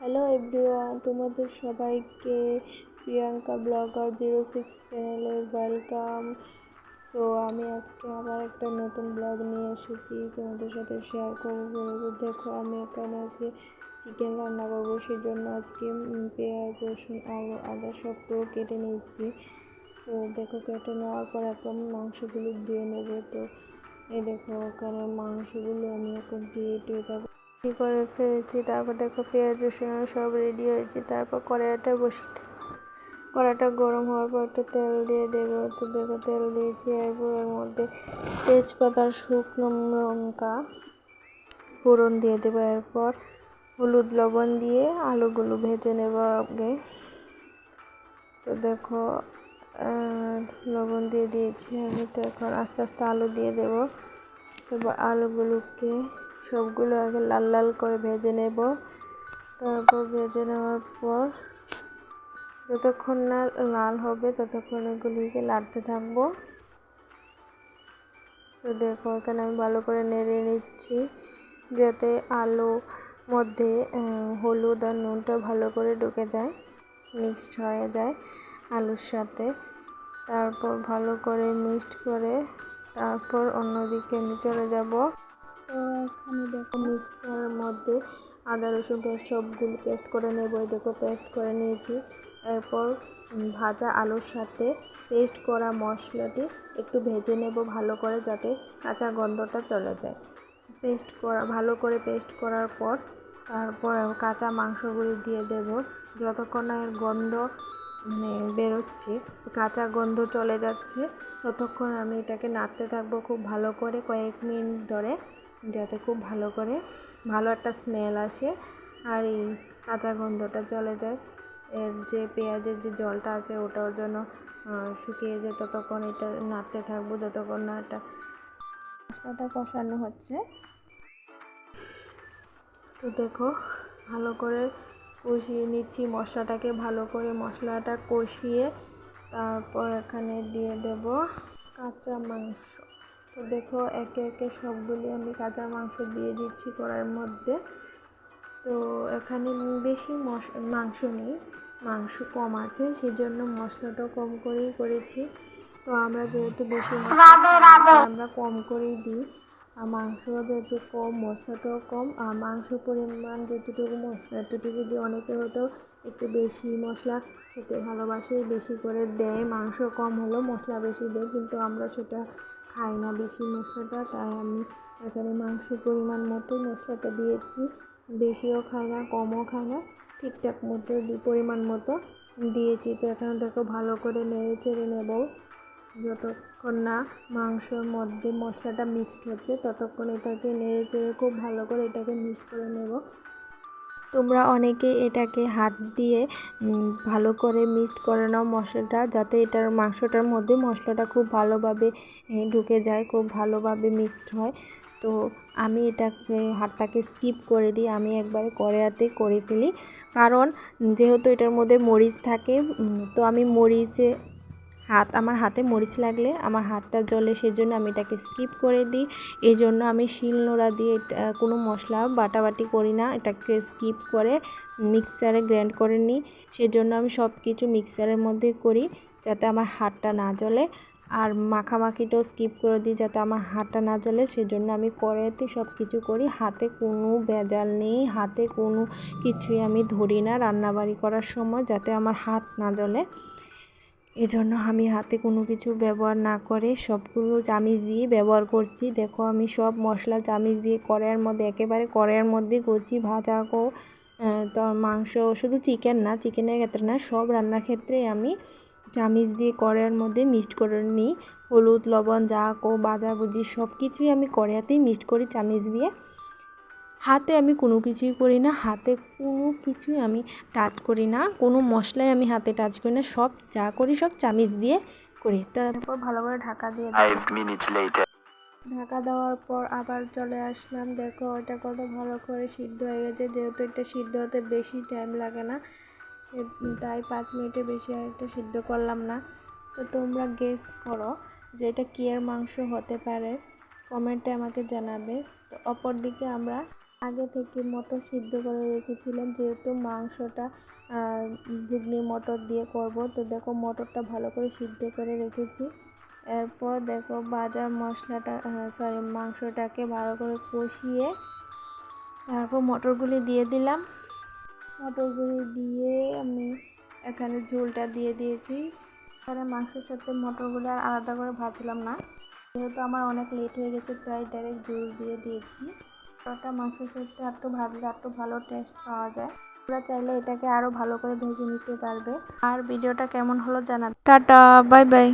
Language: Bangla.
হ্যালো এভরিওয়ান, তোমাদের সবাইকে প্রিয়াঙ্কা ব্লগার 06 চ্যানেলে ওয়েলকাম। সো আমি আজকে আবার একটা নতুন ব্লগ নিয়ে এসেছি, তোমাদের সাথে শেয়ার করবো। দেখো, আমি এখানে আজকে চিকেন রান্না করবো, সেই জন্য আজকে পেঁয়াজ, রসুন, আলু, আদা সব পুরো কেটে নিয়েছি। তো দেখো, কেটে নেওয়ার পর এখন মাংসগুলো দিয়ে নেবো। তো এই দেখো, ওখানে মাংসগুলো আমি এখন দিয়ে দেবো করে ফেলেছি। তারপর দেখো, পেঁয়াজ রসুন সব রেডি হয়েছে। তারপর কড়াইটা বসিয়ে কড়াইটা গরম হওয়ার পর একটু তেল দিয়ে দেবো। তো দেখো, তেল দিয়েছি। এরপর এর মধ্যে তেজপাতা, শুকনো লঙ্কা ফোড়ন দিয়ে দেবো। এরপর হলুদ লবণ দিয়ে আলুগুলো ভেজে নেব আগে। তো দেখো, লবণ দিয়ে দিয়েছি আমি। তো এখন আস্তে আস্তে আলু দিয়ে দেবো। এবার আলুগুলোকে সবগুলো আগে লাল লাল করে ভেজে নেব। তারপর ভেজে নেওয়ার পর যতক্ষণ না লাল হবে ততক্ষণ এগুলিকে নাড়তে থাকবো। তো দেখো, এখানে আমি ভালো করে নেড়ে নিচ্ছি যাতে আলু মধ্যে হলুদ আর নুনটা ভালো করে ঢুকে যায়, মিক্সড হয়ে যায় আলুর সাথে। তারপর ভালো করে মিক্সড করে তারপর অন্যদিকে আমি চলে যাব। তো এখানে দেখো, মিক্সারের মধ্যে আদা রসুন পেস্ট সবগুলো পেস্ট করে নেব। দেখো, পেস্ট করে নিয়েছি। এরপর ভাজা আলুর সাথে পেস্ট করা মশলাটি একটু ভেজে নেব ভালো করে, যাতে কাঁচা গন্ধটা চলে যায়। ভালো করে পেস্ট করার পর তারপর কাঁচা মাংসগুলি দিয়ে দেব। যতক্ষণ না এর গন্ধ বেরোচ্ছে, কাঁচা গন্ধ চলে যাচ্ছে, ততক্ষণ আমি এটাকে নাড়তে থাকবো খুব ভালো করে, কয়েক মিনিট ধরে, যাতে খুব ভালো একটা স্মেল আসে আর এই কাঁচা গন্ধটা চলে যায়। এর যে পেঁয়াজের যে জলটা আছে ওটাও যেন শুকিয়ে যায়। ততক্ষণ এটা নাড়তে থাকবো যতক্ষণ না এটা মশলাটা কষানো হচ্ছে। তো দেখো, ভালো করে কষিয়ে নিচ্ছি মশলাটাকে। ভালো করে মশলাটা কষিয়ে তারপর এখানে দিয়ে দেব কাঁচা মাংস। তো দেখো, একে একে সবগুলি আমি কাঁচা মাংস দিয়ে দিচ্ছি কড়াইয়ের মধ্যে। তো এখানে বেশি মাংস নেই, মাংস কম আছে, সেজন্য মশলাটাও কম করেই করেছি। তো আমরা যেহেতু বেশি মশলা আমরা কম করেই দিই। আর মাংস যেহেতু কম, মশলাটাও কম, আর মাংস পরিমাণ যতটুকু মশলা এতটুকু দিয়ে অনেকে হয়তো একটু বেশি মশলা খেতে ভালোবাসে, বেশি করে দেয়। মাংস কম হলেও মশলা বেশি দেয়, কিন্তু আমরা সেটা খাই না বেশি মশলাটা। তাই আমি এখানে মাংস পরিমাণ মতো মশলাটা দিয়েছি। বেশিও খাই না, কমও খাই না, ঠিকঠাক মতো পরিমাণ মতো দিয়েছি। তো এখানে দেখো, ভালো করে নেড়ে চেড়ে নেব। যতক্ষণ না মাংসর মধ্যে মশলাটা মিক্সড হচ্ছে ততক্ষণ এটাকে নেড়ে চেড়ে খুব ভালো করে এটাকে মিক্সড করে নেব। তোমরা অনেকে এটাকে হাত দিয়ে ভালো করে মিক্সড করে নাও মশলাটা, যাতে এটার মাংসটার মধ্যে মশলাটা খুব ভালোভাবে ঢুকে যায়, খুব ভালোভাবে মিক্সড হয়। তো আমি এটাকে হাতটাকে স্কিপ করে দিই, আমি একবারে কড়াইতে করে ফেলি। কারণ যেহেতু এটার মধ্যে মরিচ থাকে, তো আমি আমার হাতে মরিচ লাগলে আমার হাতটা জ্বলে, সেজন্য আমি এটাকে স্কিপ করে দিই। এই জন্য আমি শিলনোড়া দিয়ে কোনো মশলা বাটাবাটি করি না, এটাকে স্কিপ করে মিক্সারে গ্রাইন্ড করে নিই। সেজন্য আমি সব কিছু মিক্সারের মধ্যে করি, যাতে আমার হাতটা না জ্বলে। আর মাখামাখিটাও স্কিপ করে দিই, যাতে আমার হাতটা না জ্বলে। সেজন্য আমি কড়াইতে সব কিছু করি, হাতে কোনো ভেজাল নেই, হাতে কোনো কিছুই আমি ধরি না রান্নাবাড়ি করার সময়, যাতে আমার হাত না জ্বলে। এজন্য আমি হাতে কোনো কিছু ব্যবহার না করে সবগুলো চামিচ দিয়ে ব্যবহার করছি। দেখো, আমি সব মশলা চামিচ দিয়ে একেবারে কড়াইয়ের মধ্যে করছি। ভাজা তো মাংস, শুধু চিকেন না, চিকেনের ক্ষেত্রে না, সব রান্নার ক্ষেত্রে আমি চামিচ দিয়ে কড়াইয়ের মধ্যে মিক্সড করে নিই। হলুদ লবণ যা ভাজাভুজি সব কিছুই আমি কড়াইতেই মিক্সড করি চামিচ দিয়ে। হাতে আমি কোনো কিছুই করি না, হাতে কোনো কিছুই আমি টাচ করি না, কোনো মশলাই আমি হাতে টাচ করি না, সব যা করি সব চামিচ দিয়ে করি। তারপর ভালো করে ঢাকা দিয়ে ঢাকা দেওয়ার পর আবার চলে আসলাম। দেখো, এটা কত ভালো করে সিদ্ধ হয়ে গেছে। যেহেতু এটা সিদ্ধ হতে বেশি টাইম লাগে না, তাই 5 মিনিটের বেশি আর এটা সিদ্ধ করলাম না। তো তোমরা গেস করো যে এটা কি এর মাংস হতে পারে, কমেন্টে আমাকে জানাবে। তো অপর দিকে আমরা আগে থেকে মটর সিদ্ধ করে রেখেছিলাম, যেহেতু মাংসটা ঘুগনি মটর দিয়ে করব। তো দেখো মটরটা ভালো করে সিদ্ধ করে রেখেছি। এরপর দেখো ভাজা মশলাটা মাংসটাকে ভালো করে কষিয়ে তারপর মটরগুলি দিয়ে দিলাম। মটরগুলি দিয়ে আমি এখানে ঝোলটা দিয়ে দিয়েছি। এখানে মাংসের সাথে মটরগুলো আর আলাদা করে ভাজলাম না, যেহেতু আমার অনেক লেট হয়ে গেছে তাই ডাইরেক্ট ঝোল দিয়ে দিয়েছি। মটরটা মাংসের সাথে একটু ভাজলে একটু ভালো টেস্ট পাওয়া যায়। তোমরা চাইলে এটাকে আরও ভালো করে ভেজে নিতে পারবে। আর ভিডিওটা কেমন হলো জানাবে। Tata, bye bye.